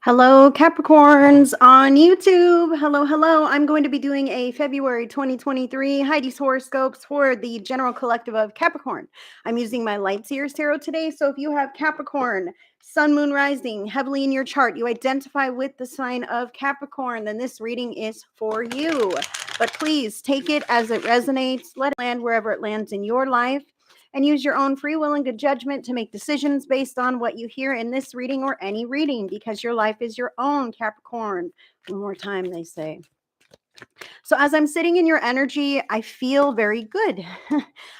Hello, Capricorns on YouTube. Hello, hello. I'm going to be doing a February 2023 Heidi's horoscopes for the general collective of Capricorn. I'm using my Light Seers Tarot today. So if you have Capricorn, Sun, Moon, Rising heavily in your chart, you identify with the sign of Capricorn, then this reading is for you. But please take it as it resonates. Let it land wherever it lands in your life, and use your own free will and good judgment to make decisions based on what you hear in this reading or any reading, because your life is your own, Capricorn. One more time, they say. So as I'm sitting in your energy, I feel very good.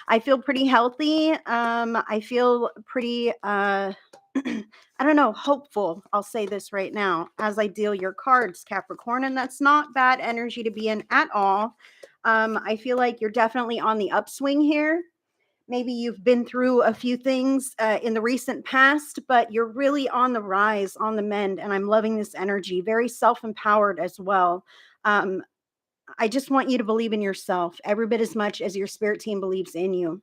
I feel pretty healthy. I feel pretty, I don't know, hopeful. I'll say this right now as I deal your cards, Capricorn, and that's not bad energy to be in at all. I feel like you're definitely on the upswing here. Maybe you've been through a few things in the recent past, but you're really on the rise, on the mend, and I'm loving this energy. Very self-empowered as well. Um, I just want you to believe in yourself every bit as much as your spirit team believes in you.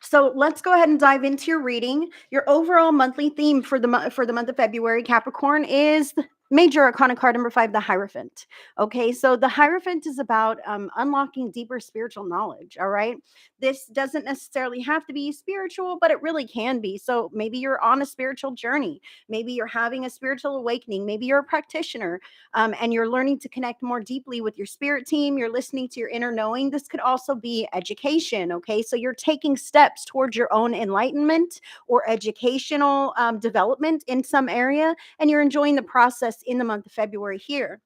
So let's go ahead and dive into your reading. Your overall monthly theme for the month of February, Capricorn, is major arcana card number 5, the Hierophant. Okay, so the Hierophant is about unlocking deeper spiritual knowledge. All right, this doesn't necessarily have to be spiritual, but it really can be. So maybe you're on a spiritual journey. Maybe you're having a spiritual awakening. Maybe you're a practitioner, and you're learning to connect more deeply with your spirit team. You're listening to your inner knowing. This could also be education. Okay, so you're taking steps towards your own enlightenment or educational development in some area, and you're enjoying the process in the month of February here.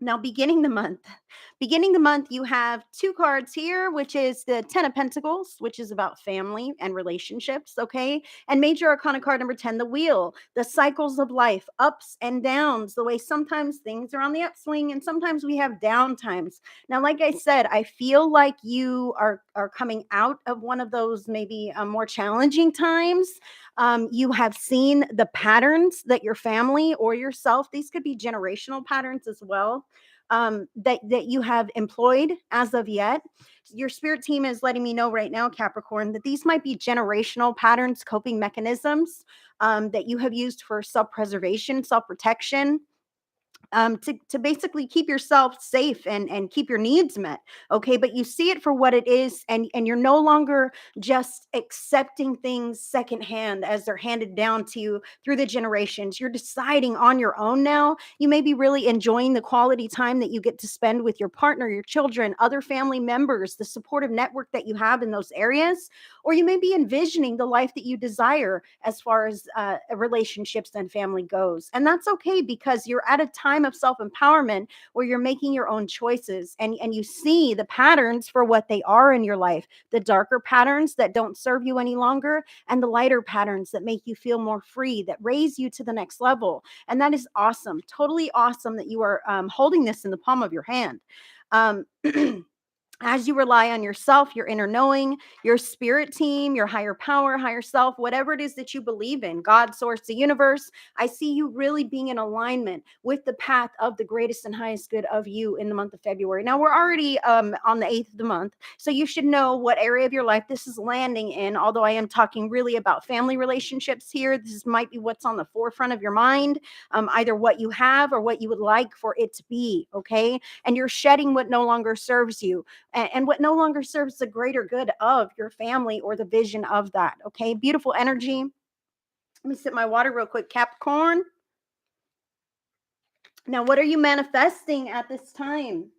Now, beginning the month, you have two cards here, which is the Ten of Pentacles, which is about family and relationships, okay? And Major Arcana card number 10, the Wheel, the cycles of life, ups and downs, the way sometimes things are on the upswing and sometimes we have down times. Now, like I said, I feel like you are coming out of one of those maybe more challenging times. You have seen the patterns that your family or yourself, these could be generational patterns as well, that you have employed as of yet. Your spirit team is letting me know right now, Capricorn, that these might be generational patterns, coping mechanisms that you have used for self-preservation, self-protection, to basically keep yourself safe and keep your needs met. Okay, but you see it for what it is, and you're no longer just accepting things secondhand as they're handed down to you through the generations. You're deciding on your own now. You may be really enjoying the quality time that you get to spend with your partner, your children, other family members, the supportive network that you have in those areas, or you may be envisioning the life that you desire as far as relationships and family goes. And that's okay, because you're at a time of self-empowerment where you're making your own choices, and you see the patterns for what they are in your life, the darker patterns that don't serve you any longer, and the lighter patterns that make you feel more free, that raise you to the next level. And that is awesome, totally awesome that you are holding this in the palm of your hand. Um, as you rely on yourself, your inner knowing, your spirit team, your higher power, higher self, whatever it is that you believe in, God, source, the universe, I see you really being in alignment with the path of the greatest and highest good of you in the month of February. Now, we're already on the 8th of the month, so you should know what area of your life this is landing in. Although I am talking really about family relationships here, this might be what's on the forefront of your mind, either what you have or what you would like for it to be, okay? And you're shedding what no longer serves you, and what no longer serves the greater good of your family or the vision of that. Okay, beautiful energy. Let me sip my water real quick, Capricorn. Now, what are you manifesting at this time?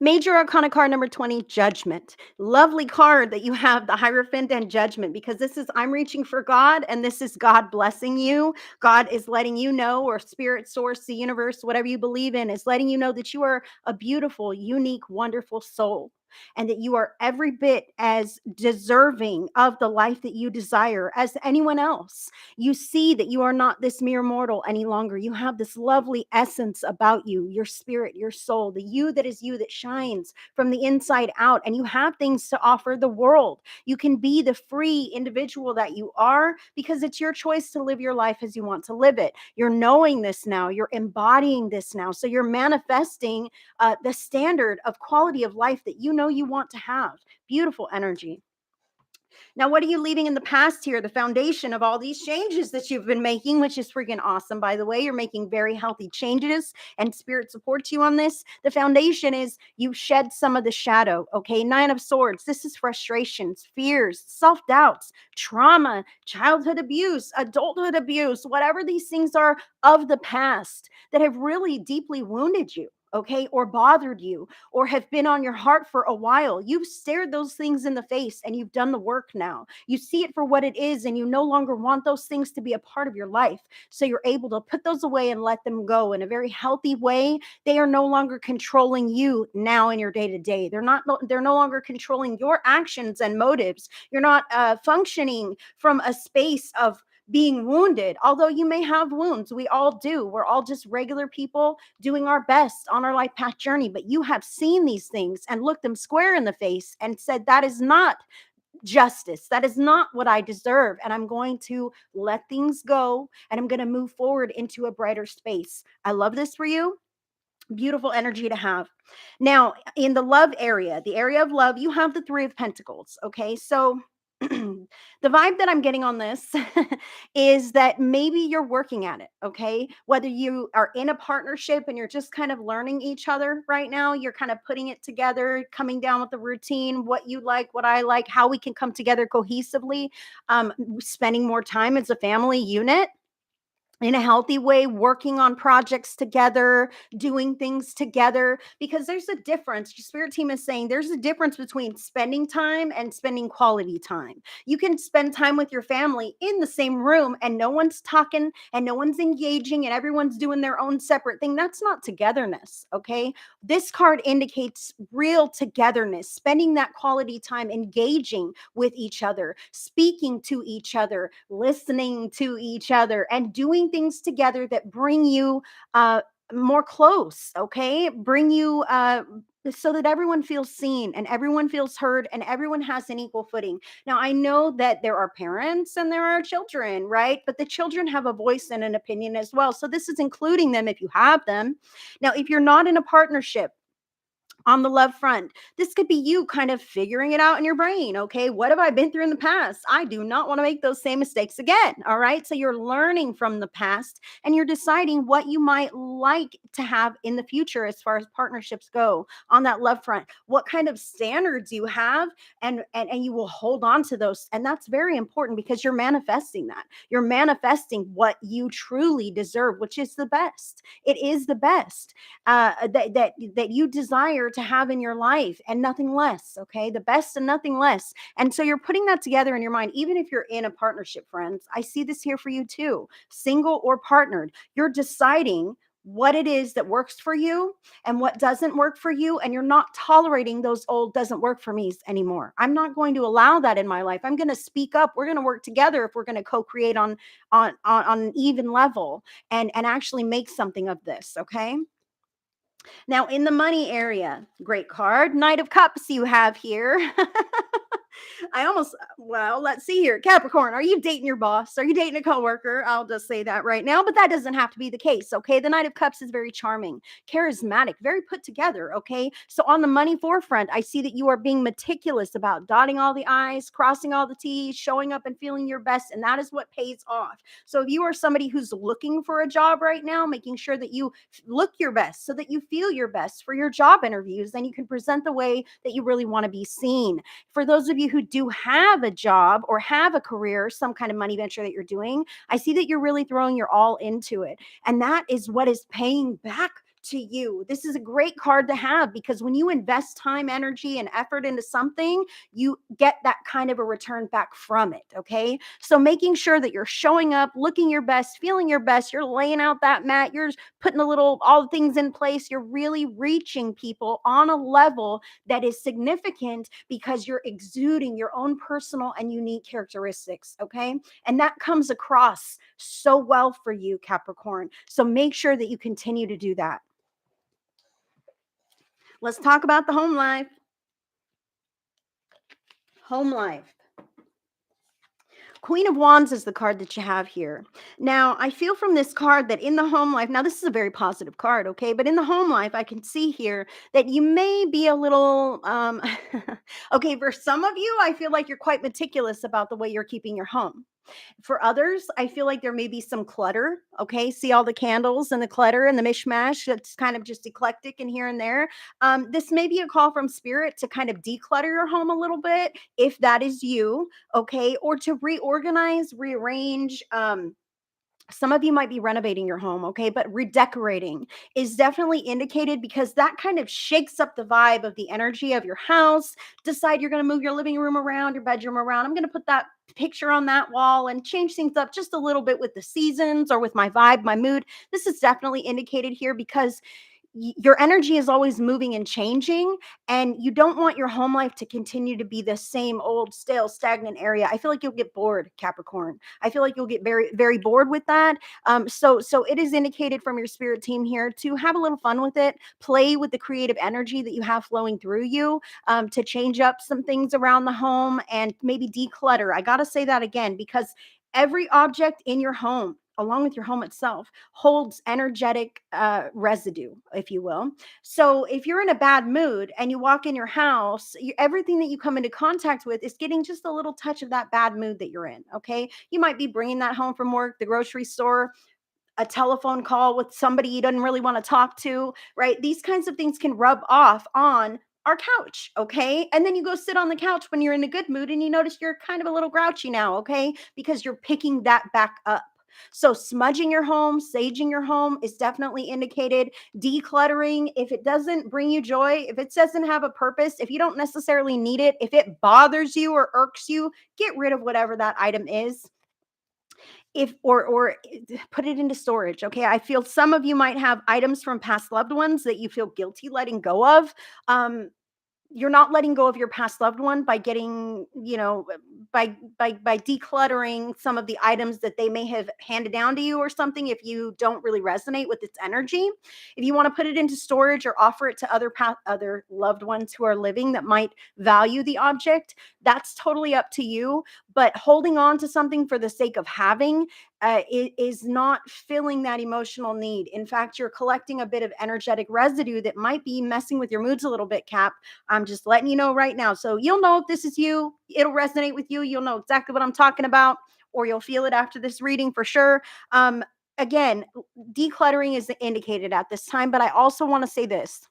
Major Arcana card number 20, Judgment. Lovely card that you have, the Hierophant and Judgment, because this is, I'm reaching for God, and this is God blessing you. God is letting you know, or spirit, source, the universe, whatever you believe in, is letting you know that you are a beautiful, unique, wonderful soul, and that you are every bit as deserving of the life that you desire as anyone else. You see that you are not this mere mortal any longer. You have this lovely essence about you, your spirit, your soul, the you that is you, that shines from the inside out, and you have things to offer the world. You can be the free individual that you are, because it's your choice to live your life as you want to live it. You're knowing this now, you're embodying this now, so you're manifesting the standard of quality of life that you know you want to have. Beautiful energy. Now, what are you leaving in the past here? The foundation of all these changes that you've been making, which is freaking awesome, by the way. You're making very healthy changes, and spirit supports you on this. The foundation is you shed some of the shadow, okay? Nine of Swords. This is frustrations, fears, self doubts, trauma, childhood abuse, adulthood abuse, whatever these things are of the past that have really deeply wounded you. Okay, or bothered you, or have been on your heart for a while. You've stared those things in the face and you've done the work now. You see it for what it is and you no longer want those things to be a part of your life. So you're able to put those away and let them go in a very healthy way. They are no longer controlling you now in your day to day. They're no longer controlling your actions and motives. You're not functioning from a space of being wounded, although you may have wounds. We all do. We're all just regular people doing our best on our life path journey. But you have seen these things and looked them square in the face and said, that is not justice. That is not what I deserve. And I'm going to let things go and I'm going to move forward into a brighter space. I love this for you. Beautiful energy to have. Now, in the love area, the area of love, you have the Three of Pentacles. Okay. So, the vibe that I'm getting on this is that maybe you're working at it, okay? Whether you are in a partnership and you're just kind of learning each other right now, you're kind of putting it together, coming down with the routine, what you like, what I like, how we can come together cohesively, spending more time as a family unit in a healthy way, working on projects together, doing things together, because there's a difference. Your spirit team is saying there's a difference between spending time and spending quality time. You can spend time with your family in the same room and no one's talking and no one's engaging and everyone's doing their own separate thing. That's not togetherness, okay? This card indicates real togetherness, spending that quality time engaging with each other, speaking to each other, listening to each other, and doing things together that bring you more close, okay? Bring you so that everyone feels seen and everyone feels heard and everyone has an equal footing. Now, I know that there are parents and there are children, right? But the children have a voice and an opinion as well. So this is including them if you have them. Now, if you're not in a partnership, on the love front, this could be you kind of figuring it out in your brain. Okay, what have I been through in the past? I do not want to make those same mistakes again. All right, so you're learning from the past and you're deciding what you might like to have in the future as far as partnerships go on that love front. What kind of standards you have, and you will hold on to those. And that's very important because you're manifesting that. You're manifesting what you truly deserve, which is the best. It is the best that you desire to have in your life and nothing less. Okay, the best and nothing less. And so you're putting that together in your mind. Even if you're in a partnership, friends, I see this here for you too, single or partnered. You're deciding what it is that works for you and what doesn't work for you, and you're not tolerating those old doesn't work for me's anymore. I'm not going to allow that in my life. I'm going to speak up. We're going to work together if we're going to co-create on an even level and actually make something of this. Okay, now, in the money area, great card, Knight of Cups you have here. I almost, well, let's see here. Capricorn, are you dating your boss? Are you dating a coworker? I'll just say that right now, but that doesn't have to be the case. Okay. The Knight of Cups is very charming, charismatic, very put together. Okay. So on the money forefront, I see that you are being meticulous about dotting all the I's, crossing all the T's, showing up and feeling your best. And that is what pays off. So if you are somebody who's looking for a job right now, making sure that you look your best so that you feel your best for your job interviews, then you can present the way that you really want to be seen. For those of you who do have a job or have a career, some kind of money venture that you're doing, I see that you're really throwing your all into it. And that is what is paying back to you. This is a great card to have because when you invest time, energy, and effort into something, you get that kind of a return back from it. Okay. So making sure that you're showing up, looking your best, feeling your best, you're laying out that mat, you're putting all the things in place, you're really reaching people on a level that is significant because you're exuding your own personal and unique characteristics. Okay. And that comes across so well for you, Capricorn. So make sure that you continue to do that. Let's talk about the home life. Home life. Queen of Wands is the card that you have here. Now, I feel from this card that in the home life, now this is a very positive card, okay? But in the home life, I can see here that you may be a little, okay, for some of you, I feel like you're quite meticulous about the way you're keeping your home. For others, I feel like there may be some clutter. Okay. See all the candles and the clutter and the mishmash that's kind of just eclectic and here and there. This may be a call from spirit to kind of declutter your home a little bit if that is you. Okay. Or to reorganize, rearrange. Some of you might be renovating your home, okay, but redecorating is definitely indicated because that kind of shakes up the vibe of the energy of your house. Decide you're going to move your living room around, your bedroom around. I'm going to put that picture on that wall and change things up just a little bit with the seasons or with my vibe, my mood. This is definitely indicated here because your energy is always moving and changing, and you don't want your home life to continue to be the same old stale stagnant area. I feel like you'll get bored, Capricorn. I feel like you'll get very very bored with that. So it is indicated from your spirit team here to have a little fun with it, play with the creative energy that you have flowing through you, to change up some things around the home and maybe declutter. I got to say that again because every object in your home, along with your home itself, holds energetic residue, if you will. So if you're in a bad mood and you walk in your house, everything that you come into contact with is getting just a little touch of that bad mood that you're in. Okay. You might be bringing that home from work, the grocery store, a telephone call with somebody you didn't really want to talk to, right? These kinds of things can rub off on our couch, okay? And then you go sit on the couch when you're in a good mood and you notice you're kind of a little grouchy now, okay? Because you're picking that back up. So, smudging your home, saging your home is definitely indicated. Decluttering, if it doesn't bring you joy, if it doesn't have a purpose, if you don't necessarily need it, if it bothers you or irks you, get rid of whatever that item is. If or put it into storage. Okay, I feel some of you might have items from past loved ones that you feel guilty letting go of. um you're not letting go of your past loved one by getting, by decluttering some of the items that they may have handed down to you or something. If you don't really resonate with its energy, if you want to put it into storage or offer it to other loved ones who are living that might value the object, that's totally up to you. But holding on to something for the sake of having, is not filling that emotional need. In fact, you're collecting a bit of energetic residue that might be messing with your moods a little bit, Cap. I'm just letting you know right now. So you'll know if this is you, it'll resonate with you. You'll know exactly what I'm talking about, or you'll feel it after this reading for sure. Again, decluttering is indicated at this time, but I also want to say this: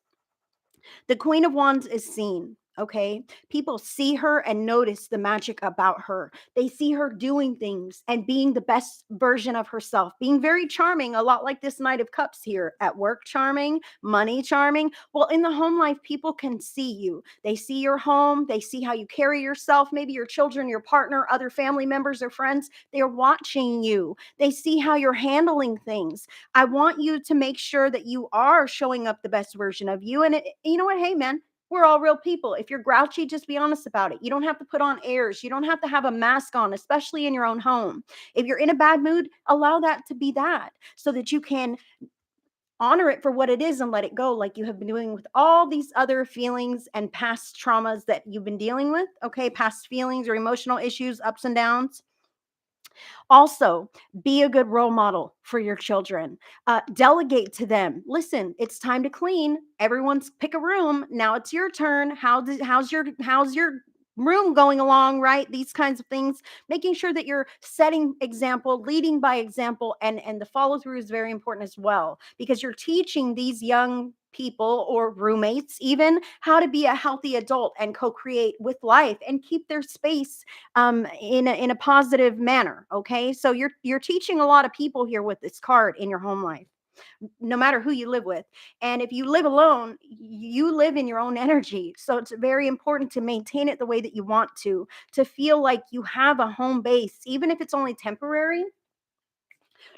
the Queen of Wands is seen. Okay. People see her and notice the magic about her. They see her doing things and being the best version of herself, being very charming, a lot like this Knight of Cups here. At work, charming, money, charming. Well, in the home life, people can see you. They see your home. They see how you carry yourself, maybe your children, your partner, other family members or friends. They're watching you. They see how you're handling things. I want you to make sure that you are showing up the best version of you. And you know what? Hey, man, we're all real people. If you're grouchy, just be honest about it. You don't have to put on airs. You don't have to have a mask on, especially in your own home. If you're in a bad mood, allow that to be that so that you can honor it for what it is and let it go, like you have been doing with all these other feelings and past traumas that you've been dealing with. Okay. Past feelings or emotional issues, ups and downs. Also, be a good role model for your children. Delegate to them. Listen, it's time to clean. Everyone's pick a room. Now it's your turn. How's your room going along, right? These kinds of things. Making sure that you're setting example, leading by example, and the follow through is very important as well, because you're teaching these young people or roommates even how to be a healthy adult and co-create with life and keep their space, in a positive manner. Okay, so you're teaching a lot of people here with this card in your home life, no matter who you live with. And if you live alone, you live in your own energy. So it's very important to maintain it the way that you want to feel like you have a home base, even if it's only temporary,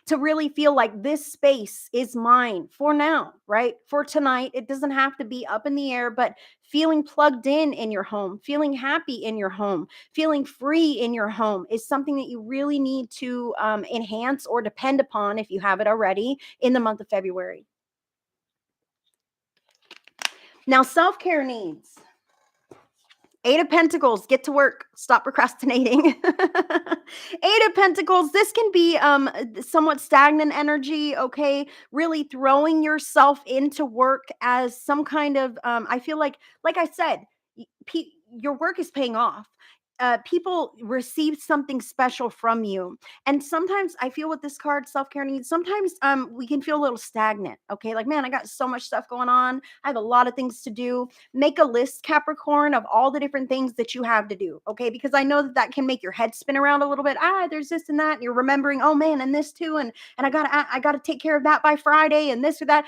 to really feel like this space is mine for now, right? For tonight. It doesn't have to be up in the air, but feeling plugged in your home, feeling happy in your home, feeling free in your home is something that you really need to enhance or depend upon if you have it already in the month of February. Now, self care needs. Eight of Pentacles, get to work. Stop procrastinating. Eight of Pentacles, this can be somewhat stagnant energy, okay? Really throwing yourself into work as some kind of I feel like I said, your work is paying off. People receive something special from you. And sometimes I feel with this card, self-care needs, sometimes we can feel a little stagnant, okay? Like, man, I got so much stuff going on. I have a lot of things to do. Make a list, Capricorn, of all the different things that you have to do, okay? Because I know that that can make your head spin around a little bit. There's this and that, and you're remembering, oh man, and this too, and I gotta take care of that by Friday, and this or that.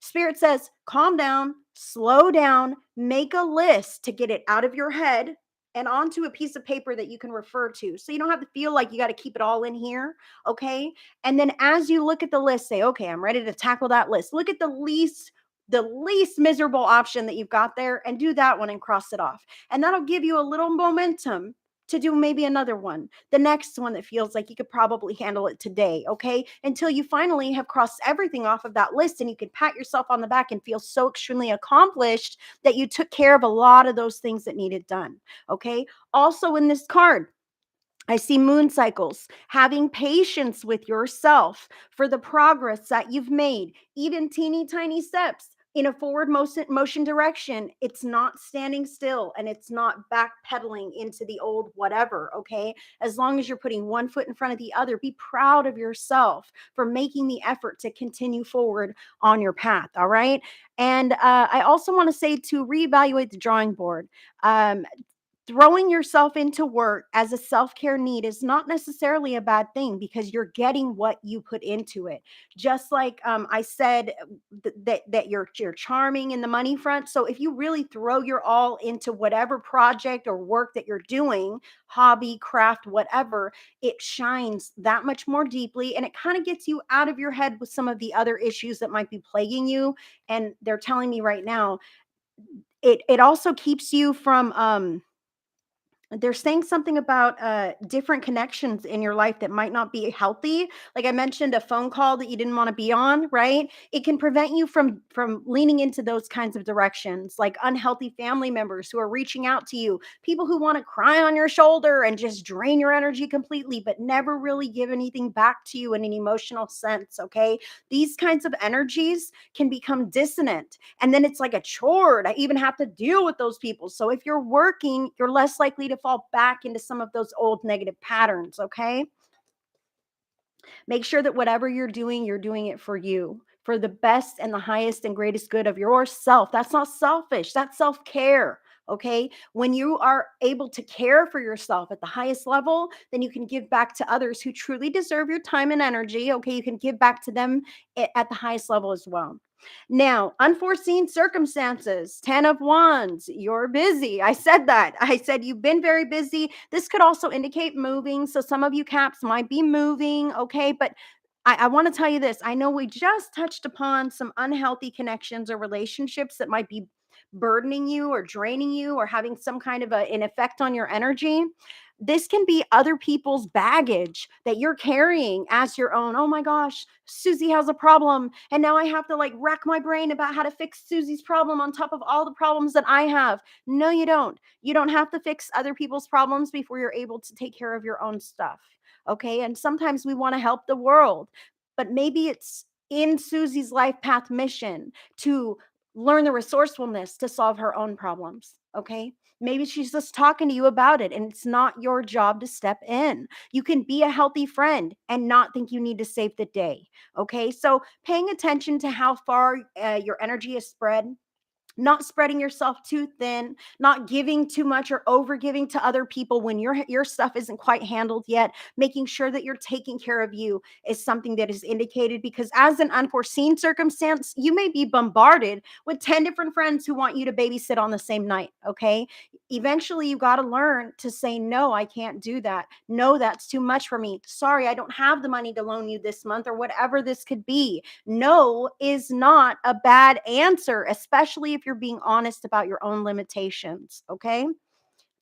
Spirit says, calm down, slow down, make a list to get it out of your head and onto a piece of paper that you can refer to. So you don't have to feel like you got to keep it all in here. Okay. And then as you look at the list, say, okay, I'm ready to tackle that list. Look at the least miserable option that you've got there and do that one and cross it off. And that'll give you a little momentum to do maybe another one, the next one that feels like you could probably handle it today, okay? Until you finally have crossed everything off of that list and you can pat yourself on the back and feel so extremely accomplished that you took care of a lot of those things that needed done, okay? Also in this card, I see moon cycles, having patience with yourself for the progress that you've made, even teeny tiny steps in a forward motion direction. It's not standing still and it's not backpedaling into the old whatever, okay? As long as you're putting one foot in front of the other, be proud of yourself for making the effort to continue forward on your path, all right? And I also want to say to reevaluate the drawing board. Um, Throwing yourself into work as a self-care need is not necessarily a bad thing because you're getting what you put into it. Just like I said that you're charming in the money front. So if you really throw your all into whatever project or work that you're doing, hobby, craft, whatever, it shines that much more deeply and it kind of gets you out of your head with some of the other issues that might be plaguing you. And they're telling me right now, it also keeps you from they're saying something about different connections in your life that might not be healthy. Like I mentioned, a phone call that you didn't want to be on, right? It can prevent you from leaning into those kinds of directions, like unhealthy family members who are reaching out to you, people who want to cry on your shoulder and just drain your energy completely, but never really give anything back to you in an emotional sense. Okay, these kinds of energies can become dissonant and then it's like a chore to even have to deal with those people. So if you're working, you're less likely to fall back into some of those old negative patterns, okay? Make sure that whatever you're doing it for you, for the best and the highest and greatest good of yourself. That's not selfish, that's self care. Okay. When you are able to care for yourself at the highest level, then you can give back to others who truly deserve your time and energy. Okay. You can give back to them at the highest level as well. Now, unforeseen circumstances, 10 of wands, you're busy. I said that. I said you've been very busy. This could also indicate moving. So some of you caps might be moving. Okay. But I want to tell you this. I know we just touched upon some unhealthy connections or relationships that might be burdening you or draining you or having some kind of an effect on your energy. This can be other people's baggage that you're carrying as your own. Oh my gosh, Susie has a problem. And now I have to like rack my brain about how to fix Susie's problem on top of all the problems that I have. No, you don't. You don't have to fix other people's problems before you're able to take care of your own stuff. Okay. And sometimes we want to help the world, but maybe it's in Susie's life path mission to learn the resourcefulness to solve her own problems. Okay. Maybe she's just talking to you about it and it's not your job to step in. You can be a healthy friend and not think you need to save the day. Okay. So paying attention to how far your energy is spread, not spreading yourself too thin, not giving too much or over giving to other people when your stuff isn't quite handled yet, making sure that you're taking care of you is something that is indicated because as an unforeseen circumstance, you may be bombarded with 10 different friends who want you to babysit on the same night, okay? Eventually you got to learn to say no, I can't do that. No, that's too much for me. Sorry, I don't have the money to loan you this month or whatever this could be. No is not a bad answer, especially if you're being honest about your own limitations. Okay.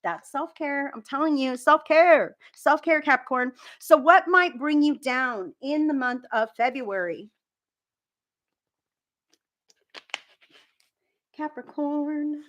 That's self care. I'm telling you, self care, Capricorn. So, what might bring you down in the month of February? Capricorn.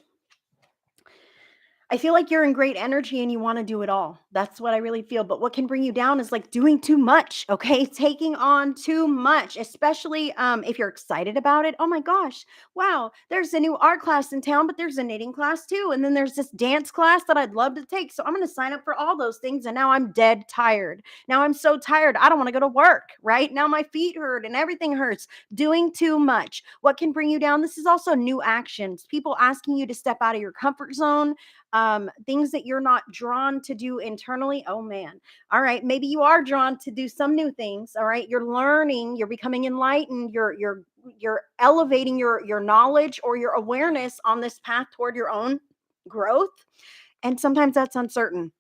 I feel like you're in great energy and you want to do it all. That's what I really feel. But what can bring you down is like doing too much, okay? Taking on too much, especially if you're excited about it. Oh my gosh, wow, there's a new art class in town, but there's a knitting class too. And then there's this dance class that I'd love to take. So I'm going to sign up for all those things. And now I'm dead tired. Now I'm so tired. I don't want to go to work, right? Now my feet hurt and everything hurts. Doing too much. What can bring you down? This is also new actions, people asking you to step out of your comfort zone, things that you're not drawn to do internally. Oh man. All right. Maybe you are drawn to do some new things. All right. You're learning, you're becoming enlightened, you're elevating your knowledge or your awareness on this path toward your own growth. And sometimes that's uncertain.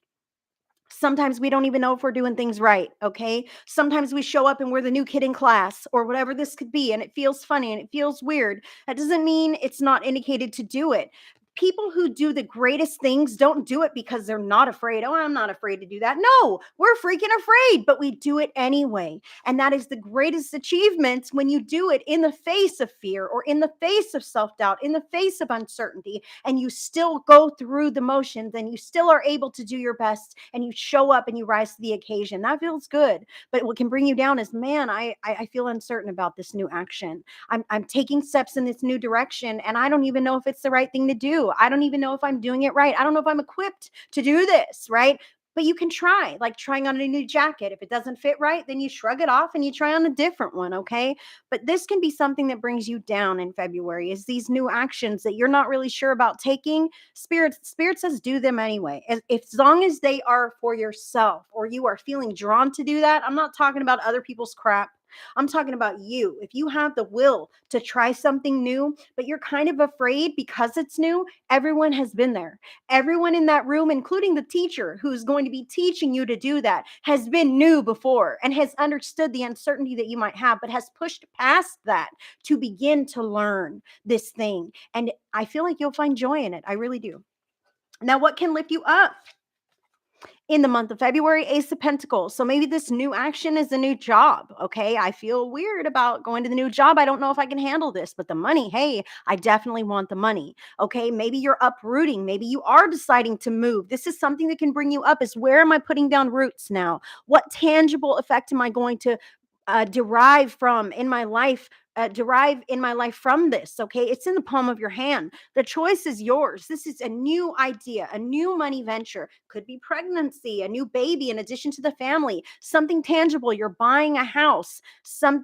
Sometimes we don't even know if we're doing things right. Okay. Sometimes we show up and we're the new kid in class or whatever this could be, and it feels funny and it feels weird. That doesn't mean it's not indicated to do it. People who do the greatest things don't do it because they're not afraid. Oh, I'm not afraid to do that. No, we're freaking afraid, but we do it anyway. And that is the greatest achievement when you do it in the face of fear or in the face of self doubt, in the face of uncertainty, and you still go through the motions and you still are able to do your best and you show up and you rise to the occasion. That feels good. But what can bring you down is, man, I feel uncertain about this new action. I'm taking steps in this new direction and I don't even know if it's the right thing to do. I don't even know if I'm doing it right. I don't know if I'm equipped to do this, right? But you can try, like trying on a new jacket. If it doesn't fit right, then you shrug it off and you try on a different one, okay? But this can be something that brings you down in February, is these new actions that you're not really sure about taking. Spirit says do them anyway. As long as they are for yourself or you are feeling drawn to do that. I'm not talking about other people's crap. I'm talking about you. If you have the will to try something new, but you're kind of afraid because it's new, everyone has been there. Everyone in that room, including the teacher who's going to be teaching you to do that, has been new before and has understood the uncertainty that you might have, but has pushed past that to begin to learn this thing. And I feel like you'll find joy in it. I really do. Now, what can lift you up? In the month of February, Ace of Pentacles. So maybe this new action is a new job. Okay. I feel weird about going to the new job. I don't know if I can handle this, but the money, hey, I definitely want the money. Okay. Maybe you're uprooting. Maybe you are deciding to move. This is something that can bring you up, is where am I putting down roots now? What tangible effect am I going to derive from in my life? Derive in my life from this. Okay. It's in the palm of your hand. The choice is yours. This is a new idea, a new money venture. Could be pregnancy, a new baby in addition to the family, something tangible. You're buying a house.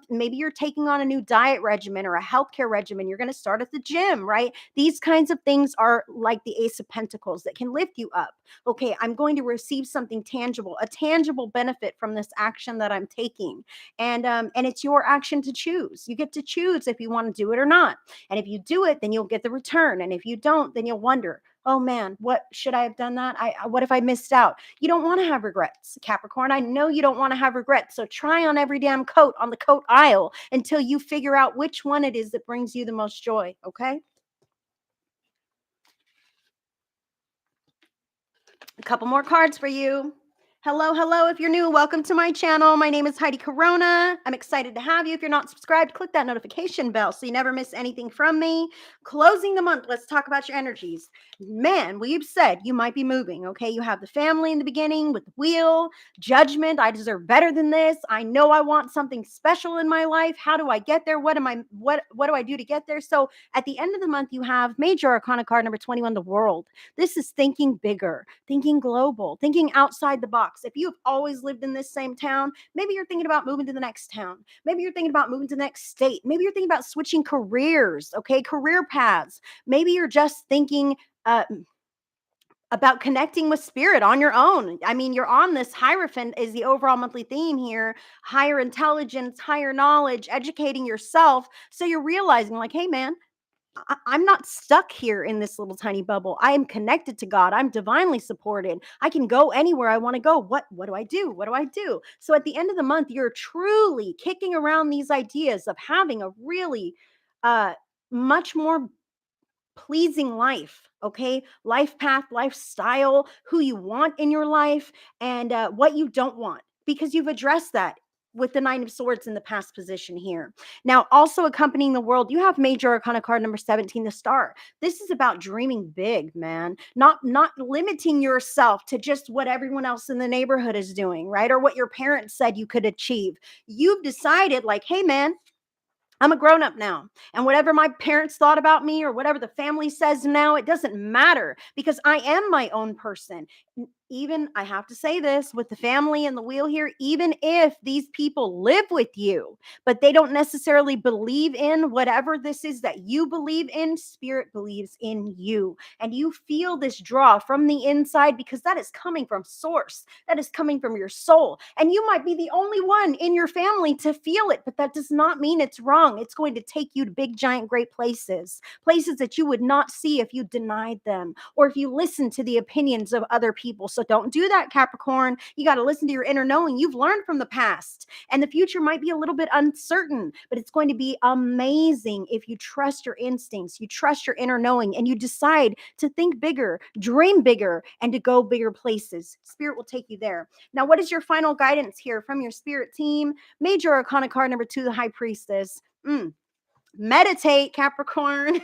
Maybe you're taking on a new diet regimen or a healthcare regimen. You're going to start at the gym, right? These kinds of things are like the Ace of Pentacles that can lift you up. Okay, I'm going to receive something tangible, a tangible benefit from this action that I'm taking. And it's your action to choose. You get to choose if you want to do it or not. And if you do it, then you'll get the return. And if you don't, then you'll wonder, oh man, what should I have done that? What if I missed out? You don't want to have regrets, Capricorn. I know you don't want to have regrets. So try on every damn coat on the coat aisle until you figure out which one it is that brings you the most joy. Okay. A couple more cards for you. Hello, hello. If you're new, welcome to my channel. My name is Heidi Corona. I'm excited to have you. If you're not subscribed, click that notification bell so you never miss anything from me. Closing the month, let's talk about your energies. Man, we've said you might be moving, okay? You have the family in the beginning with the wheel, judgment. I deserve better than this. I know I want something special in my life. How do I get there? What do I do to get there? So at the end of the month, you have major arcana card number 21, the world. This is thinking bigger, thinking global, thinking outside the box. If you've always lived in this same town, maybe you're thinking about moving to the next town. Maybe you're thinking about moving to the next state. Maybe you're thinking about switching careers, okay? Career paths. Maybe you're just thinking about connecting with spirit on your own. I mean, you're on this Hierophant is the overall monthly theme here. Higher intelligence, higher knowledge, educating yourself. So you're realizing like, hey man, I'm not stuck here in this little tiny bubble. I am connected to God. I'm divinely supported. I can go anywhere I want to go. What do I do? What do I do? So at the end of the month, you're truly kicking around these ideas of having a really uh much more pleasing life, okay? Life path, lifestyle, who you want in your life, and what you don't want, because you've addressed that. with the Nine of Swords in the past position here. Now, also accompanying the world, you have major arcana card number 17, the Star. This is about dreaming big, man. Not limiting yourself to just what everyone else in the neighborhood is doing, right? Or what your parents said you could achieve. You've decided like, hey, man, I'm a grown up now. And whatever my parents thought about me or whatever the family says now, it doesn't matter because I am my own person. Even, I have to say this with the family and the wheel here, even if these people live with you, but they don't necessarily believe in whatever this is that you believe in, spirit believes in you. And you feel this draw from the inside because that is coming from source. That is coming from your soul. And you might be the only one in your family to feel it, but that does not mean it's wrong. It's going to take you to big, giant, great places, places that you would not see if you denied them or if you listened to the opinions of other people. So don't do that, Capricorn. You got to listen to your inner knowing. You've learned from the past, and the future might be a little bit uncertain, but it's going to be amazing if you trust your instincts, you trust your inner knowing, and you decide to think bigger, dream bigger, and to go bigger places. Spirit will take you there. Now, what is your final guidance here from your spirit team? Major arcana card number 2, the High Priestess. Meditate, Capricorn.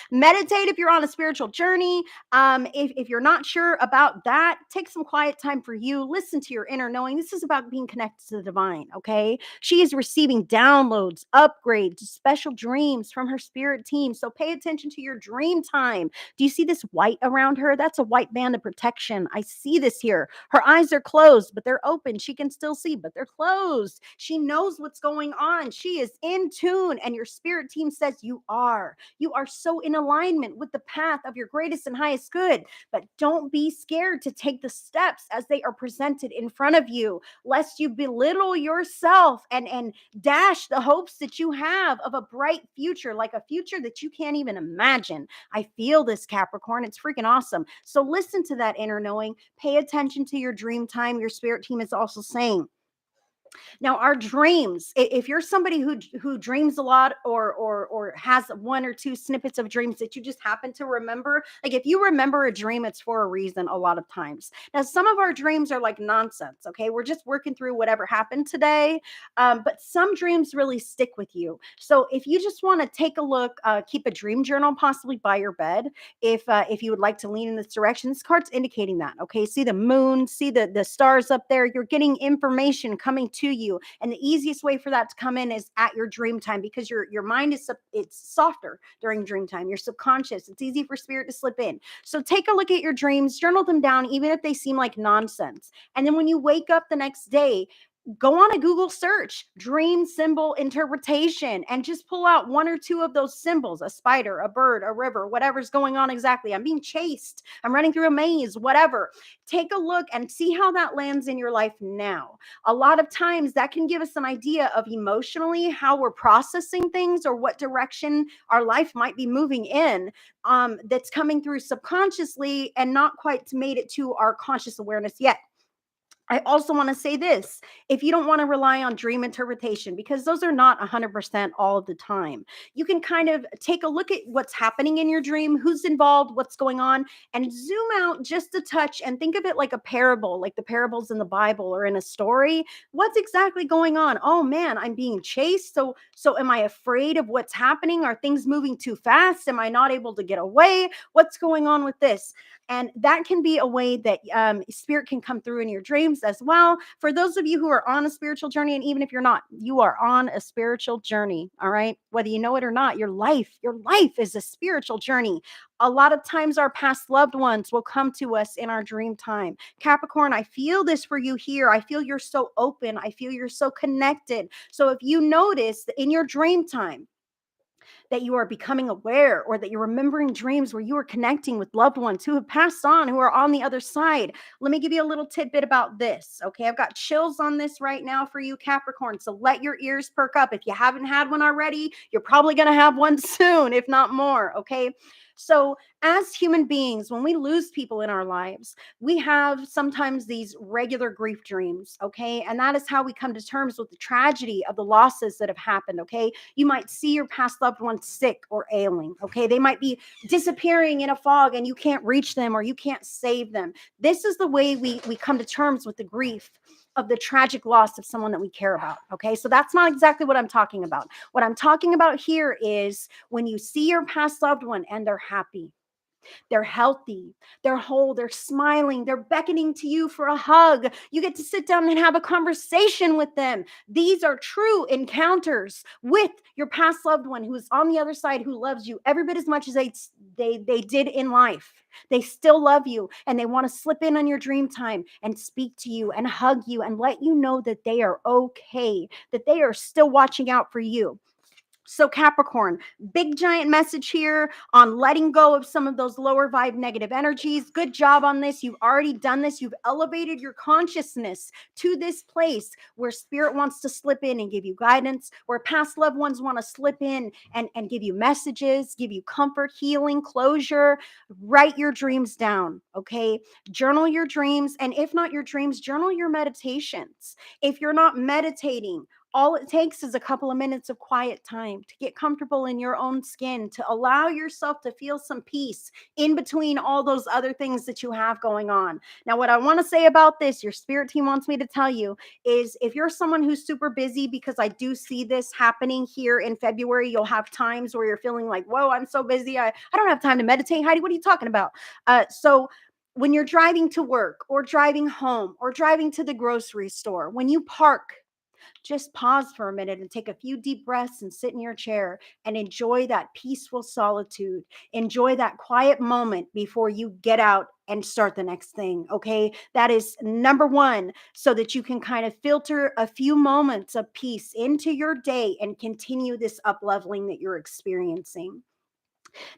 Meditate if you're on a spiritual journey. If you're not sure about that, take some quiet time for you. Listen to your inner knowing. This is about being connected to the divine, okay? She is receiving downloads, upgrades, special dreams from her spirit team. So pay attention to your dream time. Do you see this white around her? That's a white band of protection. I see this here. Her eyes are closed, but they're open. She can still see, but they're closed. She knows what's going on. She is in tune, and your spirit team says you are. You are so in alignment with the path of your greatest and highest good. But don't be scared to take the steps as they are presented in front of you, lest you belittle yourself and dash the hopes that you have of a bright future, like a future that you can't even imagine. I feel this, Capricorn. It's freaking awesome. So listen to that inner knowing. Pay attention to your dream time. Your spirit team is also saying, now, our dreams, if you're somebody who dreams a lot or has one or two snippets of dreams that you just happen to remember, like if you remember a dream, it's for a reason a lot of times. Now, some of our dreams are like nonsense, okay? We're just working through whatever happened today, but some dreams really stick with you. So if you just want to take a look, keep a dream journal possibly by your bed. If you would like to lean in this direction, this card's indicating that, okay? See the moon, see the stars up there. You're getting information coming to you, and the easiest way for that to come in is at your dream time, because your mind is it's softer during dream time. Your subconscious, it's easy for spirit to slip in. So take a look at your dreams, journal them down, even if they seem like nonsense. And then when you wake up the next day, go on a Google search, dream symbol interpretation, and just pull out one or two of those symbols: a spider, a bird, a river, whatever's going on exactly. I'm being chased, I'm running through a maze, whatever. Take a look and see how that lands in your life now. A lot of times that can give us an idea of emotionally how we're processing things or what direction our life might be moving in, that's coming through subconsciously and not quite made it to our conscious awareness yet. I also want to say this: if you don't want to rely on dream interpretation, because those are not 100% all of the time, you can kind of take a look at what's happening in your dream, who's involved, what's going on, and zoom out just a touch and think of it like a parable, like the parables in the Bible or in a story. What's exactly going on? Oh man, I'm being chased. So am I afraid of what's happening? Are things moving too fast? Am I not able to get away? What's going on with this? And that can be a way that spirit can come through in your dreams as well. For those of you who are on a spiritual journey, and even if you're not, you are on a spiritual journey. All right. Whether you know it or not, your life is a spiritual journey. A lot of times our past loved ones will come to us in our dream time. Capricorn, I feel this for you here. I feel you're so open. I feel you're so connected. So if you notice that in your dream time, that you are becoming aware, or that you're remembering dreams where you are connecting with loved ones who have passed on, who are on the other side. Let me give you a little tidbit about this. Okay. I've got chills on this right now for you, Capricorn. So let your ears perk up. If you haven't had one already, you're probably going to have one soon, if not more. Okay. So as human beings, when we lose people in our lives, we have sometimes these regular grief dreams. Okay. And that is how we come to terms with the tragedy of the losses that have happened. Okay. You might see your past loved ones sick or ailing. Okay. They might be disappearing in a fog and you can't reach them or you can't save them. This is the way we come to terms with the grief. of the tragic loss of someone that we care about. Okay. So that's not exactly what I'm talking about. What I'm talking about here is when you see your past loved one and they're happy, they're healthy, they're whole, they're smiling, they're beckoning to you for a hug. You get to sit down and have a conversation with them. These are true encounters with your past loved one who is on the other side, who loves you every bit as much as they did in life. They still love you and they want to slip in on your dream time and speak to you and hug you and let you know that they are okay, that they are still watching out for you. So, Capricorn, big giant message here on letting go of some of those lower vibe negative energies. Good job on this. You've already done this. You've elevated your consciousness to this place where spirit wants to slip in and give you guidance, where past loved ones want to slip in and give you messages, give you comfort, healing, closure. Write your dreams down, okay? Journal your dreams. And if not your dreams, journal your meditations. If you're not meditating, all it takes is a couple of minutes of quiet time to get comfortable in your own skin, to allow yourself to feel some peace in between all those other things that you have going on. Now, what I want to say about this, your spirit team wants me to tell you, is if you're someone who's super busy, because I do see this happening here in February, you'll have times where you're feeling like, whoa, I'm so busy. I don't have time to meditate. Heidi, what are you talking about? So when you're driving to work or driving home or driving to the grocery store, when you park, just pause for a minute and take a few deep breaths and sit in your chair and enjoy that peaceful solitude. Enjoy that quiet moment before you get out and start the next thing. Okay. That is number one, so that you can kind of filter a few moments of peace into your day and continue this up leveling that you're experiencing.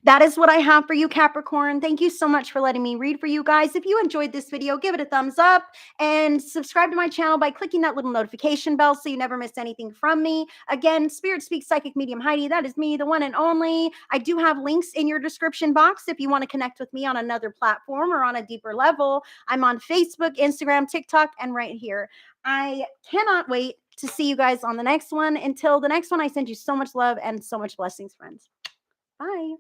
That is what I have for you, Capricorn. Thank you so much for letting me read for you guys. If you enjoyed this video, give it a thumbs up and subscribe to my channel by clicking that little notification bell so you never miss anything from me. Again, Spirit Speaks Psychic Medium Heidi. That is me, the one and only. I do have links in your description box if you want to connect with me on another platform or on a deeper level. I'm on Facebook, Instagram, TikTok, and right here. I cannot wait to see you guys on the next one. Until the next one, I send you so much love and so much blessings, friends. Bye.